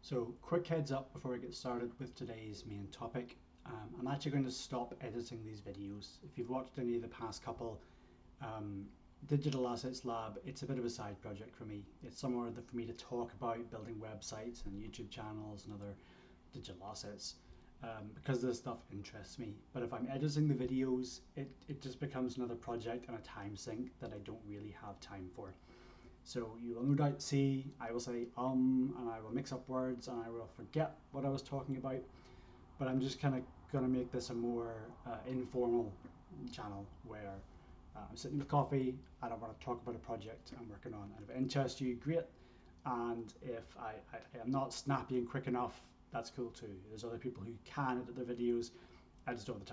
So quick heads up before we get started with today's main topic. I'm actually going to stop editing these videos. If you've watched any of the past couple, um, Digital Assets Lab, it's a bit of a side project for me. It's somewhere for me to talk about building websites and YouTube channels and other digital assets because this stuff interests me. But if I'm editing the videos, it just becomes another project and a time sink that I don't really have time for. So you will no doubt see I will say and I will mix up words and I will forget what I was talking about. But I'm just kind of going to make this a more informal channel where I'm sitting with coffee and I want to talk about a project I'm working on. And if it interests you, great. And if I am not snappy and quick enough, that's cool too. There's other people who can edit their videos. I just don't have the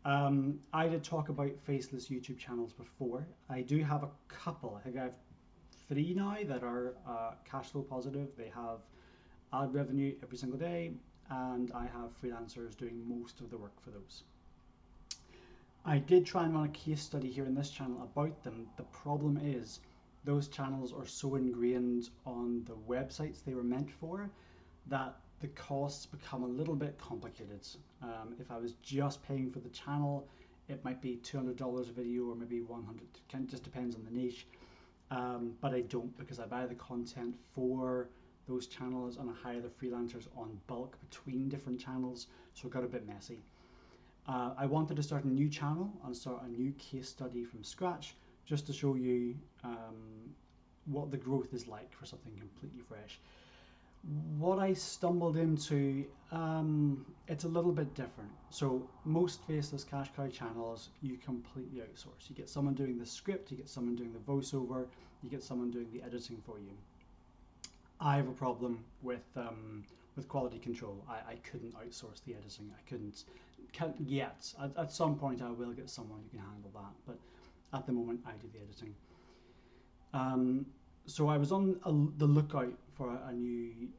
time. I did talk about Faceless YouTube channels before. I do have a couple. I think I have 3 now that are cash flow positive. They have ad revenue every single day, and I have freelancers doing most of the work for those. I did try and run a case study here in this channel about them. The problem is those channels are so ingrained on the websites they were meant for that the costs become a little bit complicated. If I was just paying for the channel, it might be $200 a video or maybe 100. It just depends on the niche. But I don't, because I buy the content for those channels and I hire the freelancers on bulk between different channels, so it got a bit messy. I wanted to start a new channel and start a new case study from scratch just to show you what the growth is like for something completely fresh. What I stumbled into, it's a little bit different. So most faceless cash cow channels, you completely outsource. You get someone doing the script, you get someone doing the voiceover, you get someone doing the editing for you. I have a problem with quality control. I couldn't outsource the editing. Can't yet. At some point I will get someone who can handle that, but at the moment I do the editing. So I was on the lookout for a new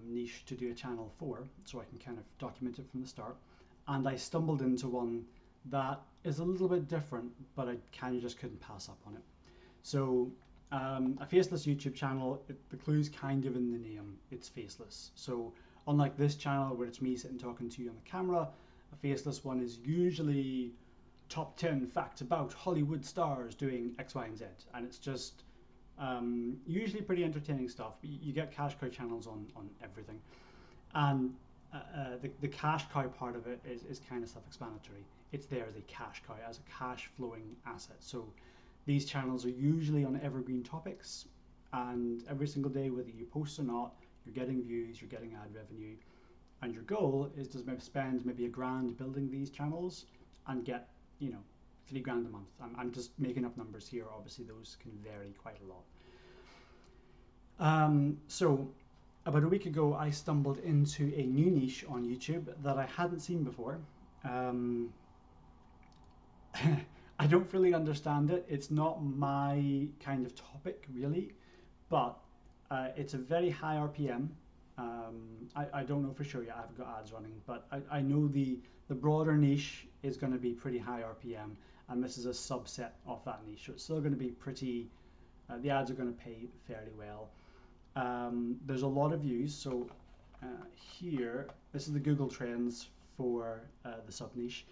niche to do a channel for, so I can kind of document it from the start. And I stumbled into one that is a little bit different, but I kind of just couldn't pass up on it. So a faceless YouTube channel, the clue's kind of in the name, it's faceless. So unlike this channel where it's me sitting talking to you on the camera, a faceless one is usually top 10 facts about Hollywood stars doing X, Y, and Z. And it's just usually pretty entertaining stuff. You get cash cow channels on everything. And the cash cow part of it is kind of self-explanatory. It's there as a cash cow, as a cash flowing asset. So these channels are usually on evergreen topics, and every single day, whether you post or not, you're getting views, you're getting ad revenue, and your goal is to maybe spend maybe $1,000 building these channels and get, $3 grand a month. I'm just making up numbers here. Obviously, those can vary quite a lot. So about a week ago, I stumbled into a new niche on YouTube that I hadn't seen before. I don't really understand it. It's not my kind of topic, really, but it's a very high RPM. I don't know for sure yet. I haven't got ads running, but I know the broader niche is going to be pretty high RPM, and this is a subset of that niche. So it's still going to be pretty, the ads are going to pay fairly well. There's a lot of views. So here, this is the Google Trends for the sub niche.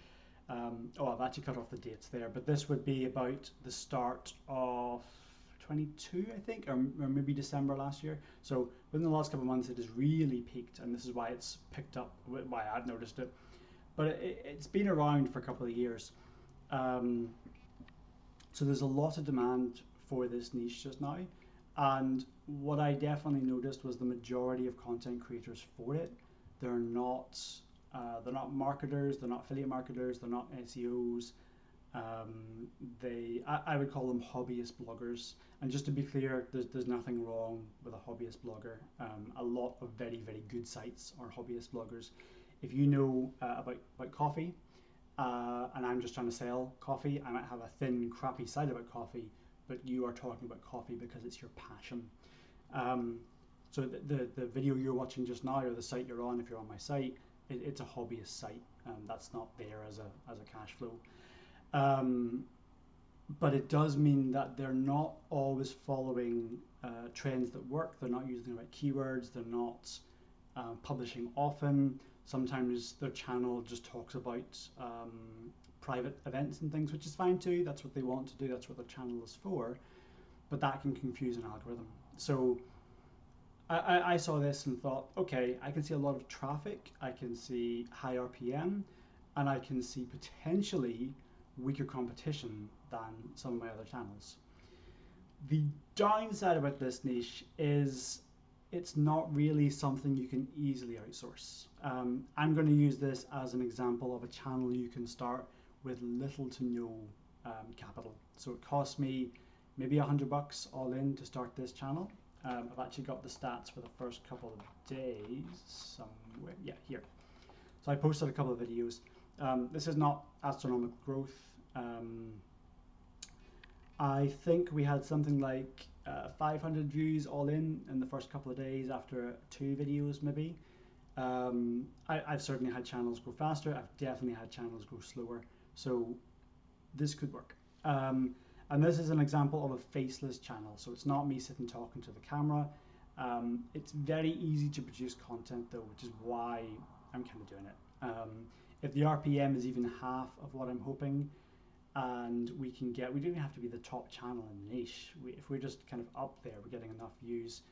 I've actually cut off the dates there, but this would be about the start of 22, I think, or maybe December last year. So within the last couple of months, it has really peaked, and this is why it's picked up, why I'd noticed it. But it's been around for a couple of years. So there's a lot of demand for this niche just now. And what I definitely noticed was the majority of content creators for it, they're not marketers, they're not affiliate marketers, they're not SEOs. I would call them hobbyist bloggers. And just to be clear, there's nothing wrong with a hobbyist blogger. A lot of very, very good sites are hobbyist bloggers. If you know about coffee, and I'm just trying to sell coffee, I might have a thin, crappy site about coffee, but you are talking about coffee because it's your passion. So the video you're watching just now, or the site you're on, if you're on my site, it's a hobbyist site. That's not there as a cash flow. But it does mean that they're not always following trends that work. They're not using the right keywords. They're not publishing often. Sometimes their channel just talks about private events and things, which is fine too. That's what they want to do. That's what their channel is for. But that can confuse an algorithm. So I saw this and thought, okay, I can see a lot of traffic. I can see high RPM, and I can see potentially weaker competition than some of my other channels. The downside about this niche is it's not really something you can easily outsource. I'm going to use this as an example of a channel you can start with little to no capital. So it cost me maybe $100 all in to start this channel. I've actually got the stats for the first couple of days somewhere. Yeah, here. So I posted a couple of videos. This is not astronomical growth. I think we had something like 500 views all in the first couple of days after 2 videos maybe. I've certainly had channels grow faster. I've definitely had channels grow slower. So this could work. And this is an example of a faceless channel. So it's not me sitting talking to the camera. It's very easy to produce content though, which is why I'm kind of doing it. If the RPM is even half of what I'm hoping, and we don't even have to be the top channel in the niche. If we're just kind of up there, we're getting enough views,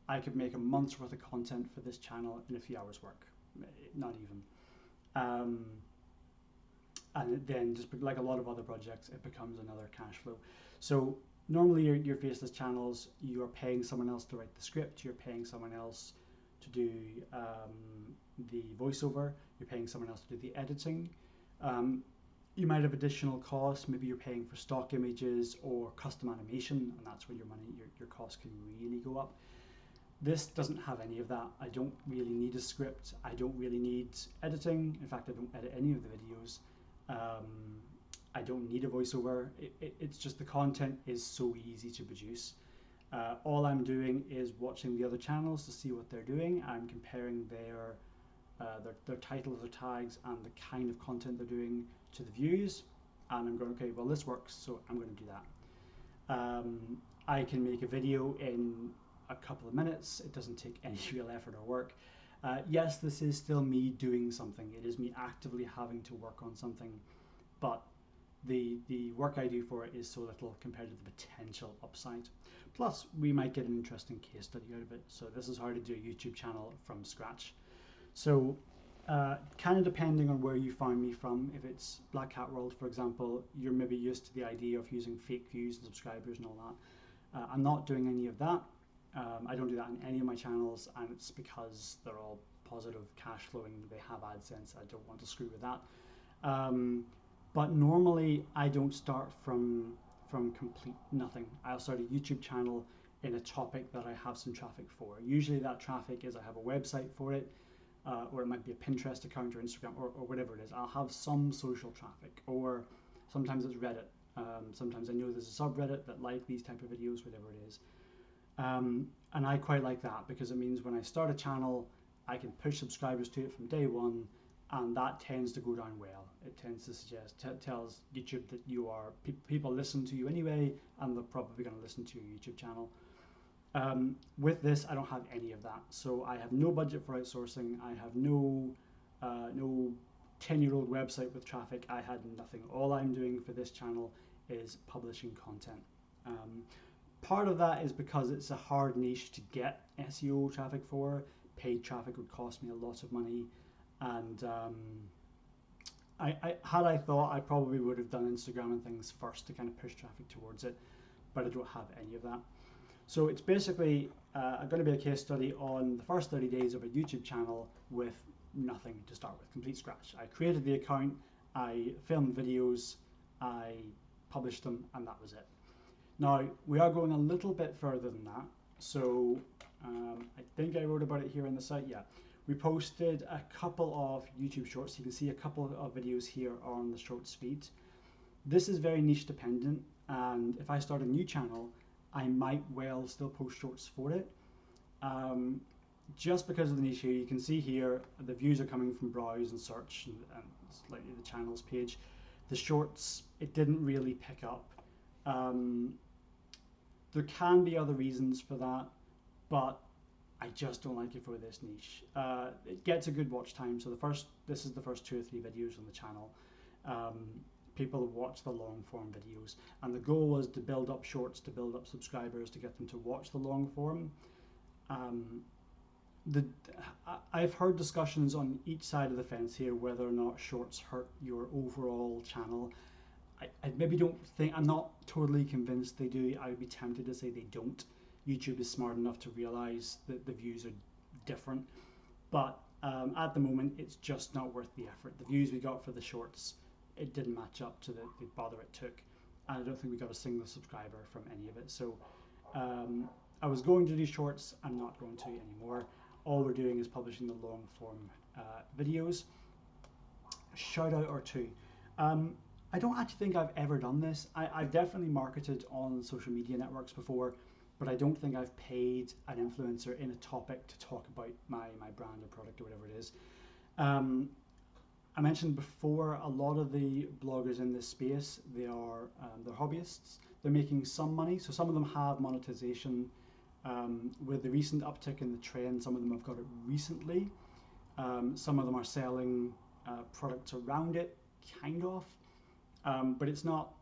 I could make a month's worth of content for this channel in a few hours work, not even. And then just like a lot of other projects, it becomes another cash flow. So normally your faceless channels, you are paying someone else to write the script, you're paying someone else to do the voiceover, you're paying someone else to do the editing. You might have additional costs. Maybe you're paying for stock images or custom animation, and that's where your costs can really go up. This doesn't have any of that. I don't really need a script. I don't really need editing. In fact, I don't edit any of the videos. I don't need a voiceover. It's just the content is so easy to produce. All I'm doing is watching the other channels to see what they're doing. I'm comparing their titles, their tags, and the kind of content they're doing to the views, and I'm going, okay, well this works, so I'm going to do that. I can make a video in a couple of minutes. It doesn't take any real effort or work. Yes, this is still me doing something. It is me actively having to work on something, but the work I do for it is so little compared to the potential upside. Plus, we might get an interesting case study out of it. So this is how to do a YouTube channel from scratch. So kind of depending on where you found me from, if it's Black Cat World, for example, you're maybe used to the idea of using fake views and subscribers and all that. I'm not doing any of that. I don't do that on any of my channels, and it's because they're all positive cash flowing. They have AdSense. I don't want to screw with that. But normally I don't start from complete nothing. I'll start a YouTube channel in a topic that I have some traffic for. Usually that traffic is I have a website for it, or it might be a Pinterest account or Instagram or whatever it is. I'll have some social traffic, or sometimes it's Reddit. Sometimes I know there's a subreddit that like these type of videos, whatever it is. And I quite like that because it means when I start a channel, I can push subscribers to it from day one, and that tends to go down well. It tends to suggest, tells YouTube that you are, people listen to you anyway, and they're probably going to listen to your YouTube channel. With this, I don't have any of that. So I have no budget for outsourcing. I have no 10-year-old website with traffic. I had nothing. All I'm doing for this channel is publishing content. Part of that is because it's a hard niche to get SEO traffic for. Paid traffic would cost me a lot of money. And had I thought, I probably would have done Instagram and things first to kind of push traffic towards it, but I don't have any of that. So it's basically going to be a case study on the first 30 days of a YouTube channel with nothing to start with, complete scratch. I created the account, I filmed videos, I published them, and that was it. Now, we are going a little bit further than that. So I think I wrote about it here on the site. Yeah, we posted a couple of YouTube shorts. You can see a couple of videos here on the shorts feed. This is very niche dependent, and if I start a new channel, I might well still post shorts for it. Just because of the niche here, you can see here the views are coming from browse and search and slightly the channels page. The shorts, it didn't really pick up. There can be other reasons for that, but I just don't like it for this niche. It gets a good watch time, so this is the first 2 or 3 videos on the channel. People watch the long form videos, and the goal was to build up shorts, to build up subscribers, to get them to watch the long form. I've heard discussions on each side of the fence here whether or not shorts hurt your overall channel. I maybe don't think, I'm not totally convinced they do. I would be tempted to say they don't. YouTube is smart enough to realize that the views are different, but at the moment it's just not worth the effort. The views we got for the shorts, it didn't match up to the bother it took, and I don't think we got a single subscriber from any of it. So I was going to do shorts, I'm not going to anymore. All we're doing is publishing the long form videos. Shout out or two. I don't actually think I've ever done this. I've definitely marketed on social media networks before, but I don't think I've paid an influencer in a topic to talk about my brand or product or whatever it is. I mentioned before, a lot of the bloggers in this space, they're hobbyists. They're making some money, so some of them have monetization. With the recent uptick in the trend, some of them have got it recently. Some of them are selling products around it, kind of. But it's not,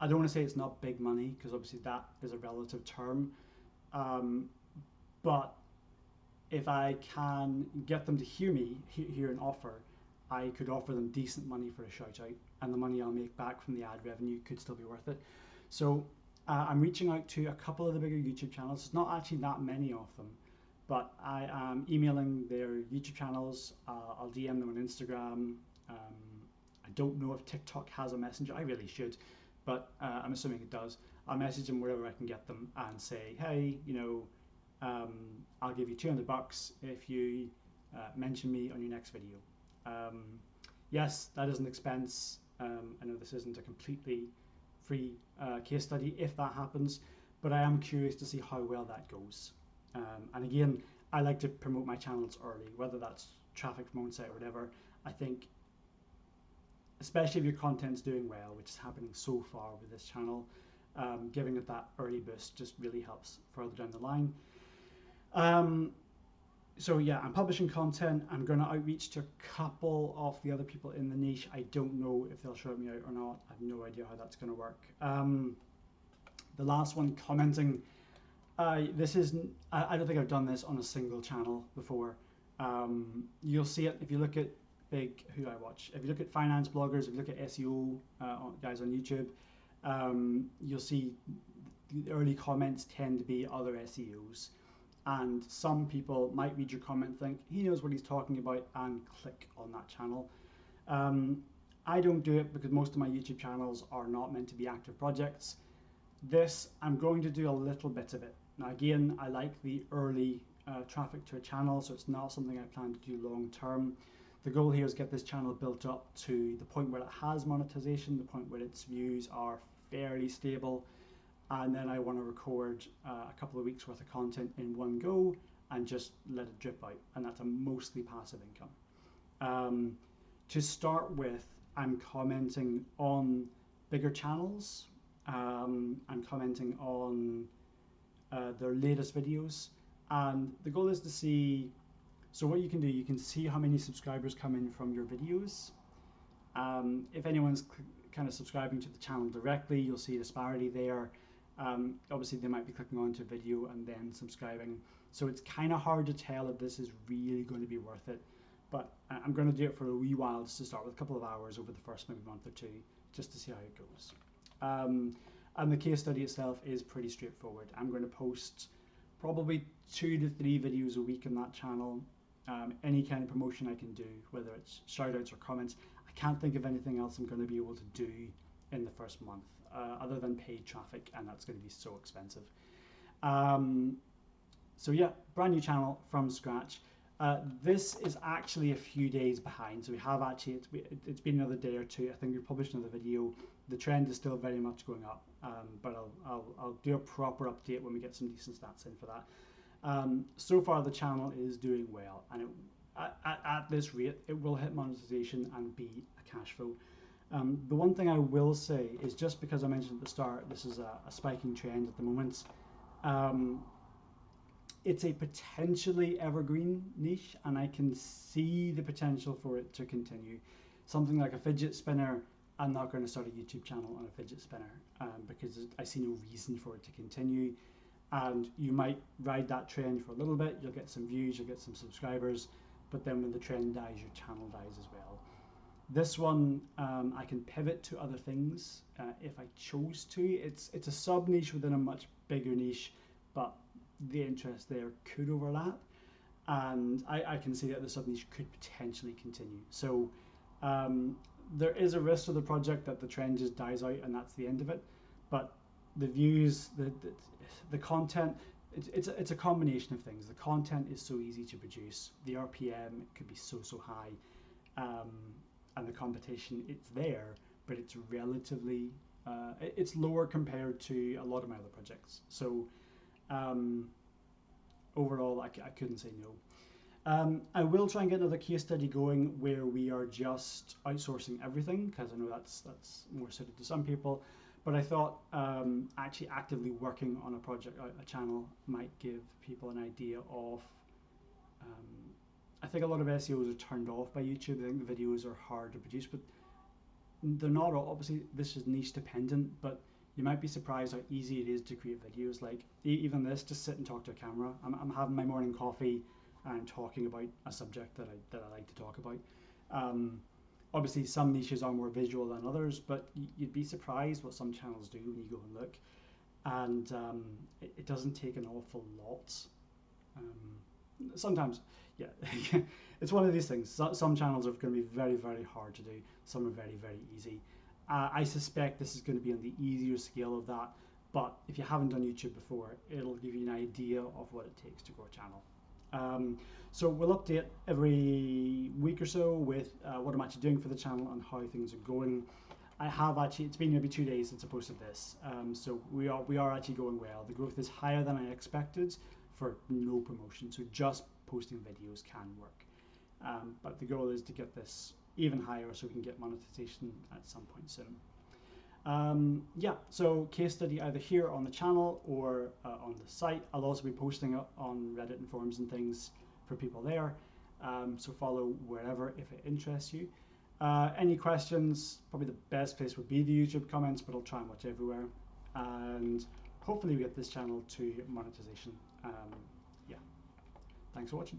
I don't want to say it's not big money, because obviously that is a relative term. But if I can get them to hear me, hear an offer, I could offer them decent money for a shout out, and the money I'll make back from the ad revenue could still be worth it. So I'm reaching out to a couple of the bigger YouTube channels. It's not actually that many of them, but I am emailing their YouTube channels. I'll DM them on Instagram. I don't know if TikTok has a messenger. I really should, but I'm assuming it does. I'll message them wherever I can get them and say, hey, I'll give you $200 if you mention me on your next video. Yes, that is an expense. I know this isn't a completely free case study if that happens, but I am curious to see how well that goes. And again, I like to promote my channels early, whether that's traffic from on-site or whatever. I think, especially if your content's doing well, which is happening so far with this channel, giving it that early boost just really helps further down the line. So yeah, I'm publishing content. I'm going to outreach to a couple of the other people in the niche. I don't know if they'll shout me out or not. I have no idea how that's going to work. The last one, commenting. I don't think I've done this on a single channel before. You'll see it if you look at who do I watch? If you look at finance bloggers, if you look at SEO guys on YouTube, you'll see the early comments tend to be other SEOs. And some people might read your comment and think, he knows what he's talking about, and click on that channel. I don't do it because most of my YouTube channels are not meant to be active projects. This, I'm going to do a little bit of it. Now again, I like the early traffic to a channel, so it's not something I plan to do long term. The goal here is get this channel built up to the point where it has monetization, the point where its views are fairly stable, and then I want to record a couple of weeks worth of content in one go and just let it drip out, and that's a mostly passive income. To start with, I'm commenting on bigger channels. I'm commenting on their latest videos, and the goal is to see, so what you can do, you can see how many subscribers come in from your videos. If anyone's kind of subscribing to the channel directly, you'll see a disparity there. Obviously they might be clicking onto a video and then subscribing, so it's kind of hard to tell if this is really going to be worth it, but I'm going to do it for a wee while, just to start with a couple of hours over the first maybe month or two, just to see how it goes. And the case study itself is pretty straightforward. I'm going to post probably 2 to 3 videos a week on that channel. Any kind of promotion I can do, whether it's shout outs or comments. I can't think of anything else I'm going to be able to do in the first month other than paid traffic, and that's going to be so expensive. So yeah, brand new channel from scratch. This is actually a few days behind, so we have actually, it's been another day or two. I think we published another video. The trend is still very much going up, but I'll do a proper update when we get some decent stats in for that. So far the channel is doing well, and at this rate it will hit monetization and be a cash flow. The one thing I will say is, just because I mentioned at the start, this is a spiking trend at the moment. it's a potentially evergreen niche, and I can see the potential for it to continue. Something like a fidget spinner, I'm not going to start a YouTube channel on a fidget spinner because I see no reason for it to continue. And you might ride that trend for a little bit, you'll get some views, you'll get some subscribers, but then when the trend dies, your channel dies as well. This one, I can pivot to other things if I chose to. It's a sub niche within a much bigger niche, but the interest there could overlap, and I can see that the sub niche could potentially continue. So there is a risk to the project that the trend just dies out and that's the end of it, but the views, the content, it's a combination of things. The content is so easy to produce, the RPM could be so high, and the competition, it's there, but it's relatively it's lower compared to a lot of my other projects. So overall, I couldn't say no. I will try and get another case study going where we are just outsourcing everything, because I know that's more suited to some people. But I thought actually actively working on a project, a channel, might give people an idea of. I think a lot of SEOs are turned off by YouTube. I think the videos are hard to produce, but they're not. Obviously, this is niche dependent, but you might be surprised how easy it is to create videos. Like even this, just sit and talk to a camera. I'm having my morning coffee and talking about a subject that I like to talk about. Obviously, some niches are more visual than others, but you'd be surprised what some channels do when you go and look. And it doesn't take an awful lot. Sometimes, yeah, it's one of these things. Some channels are going to be very, very hard to do. Some are very, very easy. I suspect this is going to be on the easier scale of that, but if you haven't done YouTube before, it'll give you an idea of what it takes to grow a channel. So we'll update every week or so with what I'm actually doing for the channel and how things are going. I have actually, it's been maybe 2 days since I posted this, so we are actually going well. The growth is higher than I expected for no promotion, so just posting videos can work. But the goal is to get this even higher so we can get monetization at some point soon. Yeah, so case study either here on the channel or on the site. I'll also be posting it on Reddit and forums and things for people there. So follow wherever if it interests you. Any questions, probably the best place would be the YouTube comments, but I'll try and watch everywhere. And hopefully we get this channel to monetization. Yeah, thanks for watching.